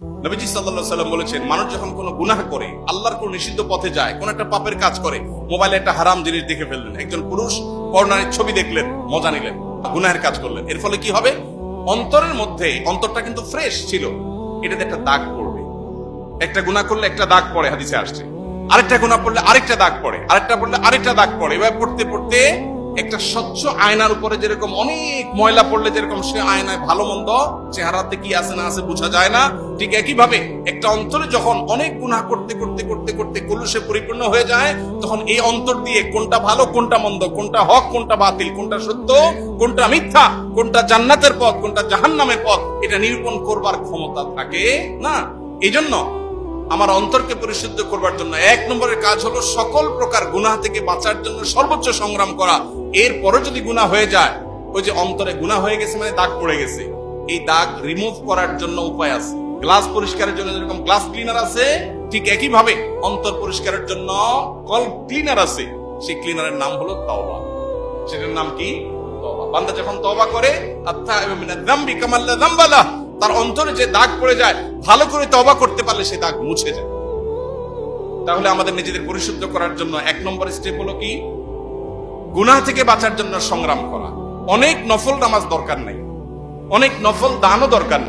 নবীজি সাল্লাল্লাহু আলাইহি সাল্লাম বলেছেন, মানুষ যখন কোনো গুনাহ করে, আল্লাহর কোন নিষিদ্ধ পথে যায়, কোন একটা পাপের কাজ করে, মোবাইলে একটা হারাম জিনিস দেখে ফেললেন, একজন পুরুষ পর্নোর ছবি দেখলেন, মজা নিলেন, গুনাহের কাজ করলেন, এর ফলে কি হবে? অন্তরের মধ্যে, অন্তরটা কিন্তু ফ্রেশ ছিল, এটাতে একটা দাগ পড়বে। একটা গুনাহ করলে একটা দাগ পড়ে, হাদিসে আসছে। আরেকটা গুনাহ পড়লে আরেকটা দাগ পড়ে, আরেকটা পড়লে আরেকটা দাগ পড়ে। এভাবে পড়তে পড়তে একটা স্বচ্ছ আয়নার উপরে যেরকম অনেক ময়লা পড়লে যেরকম সে আয়নায় ভালো মন্দ চেহারাতে কি আছে না আছে বোঝা যায় না, ঠিক একই ভাবে একটা অন্তরে যখন অনেক গুনাহ করতে করতে করতে করতে কলুষে পরিপূর্ণ হয়ে যায়, তখন এই অন্তর দিয়ে কোনটা ভালো কোনটা মন্দ, কোনটা হক কোনটা বাতিল, কোনটা সত্য কোনটা মিথ্যা, কোনটা জান্নাতের পথ কোনটা জাহান্নামের পথ, এটা নিরূপণ করবার ক্ষমতা থাকে না। এই জন্য আমার অন্তরকে পরিশুদ্ধ করবার জন্য এক নম্বরের কাজ হলো সকল প্রকার গুনাহ থেকে বাঁচার জন্য সর্বোচ্চ সংগ্রাম করা। এরপরে যদি গুনাহ হয়ে যায়, ওই যে অন্তরে গুনাহ হয়ে গেছে মানে দাগ পড়ে গেছে, এই দাগ রিমুভ করার জন্য উপায় আছে। গ্লাস পরিষ্কারের জন্য যেরকম গ্লাস ক্লিনার আছে, ঠিক একই ভাবে অন্তর পরিষ্কারের জন্য কল্ব ক্লিনার আছে। সেই ক্লিনারের নাম হলো তওবা। সেটার নাম কি? তওবা। বান্দা যখন তওবা করে, আত্তাইবু মিনাজ যামবি কামা লা যামবা লাহ, তার অন্তরে যে দাগ পড়ে যায়, ভালো করে তওবা করতে পারলে সে দাগ মুছে যায়। তাহলে আমাদের নিজেদের পরিশুদ্ধ করার জন্য এক নম্বর স্টেপ হলো কি? গুনাহ থেকে বাঁচার জন্য সংগ্রাম করা। অনেক নফল নামাজ দরকার নাই, অনেক নফল দানও দরকার নাই।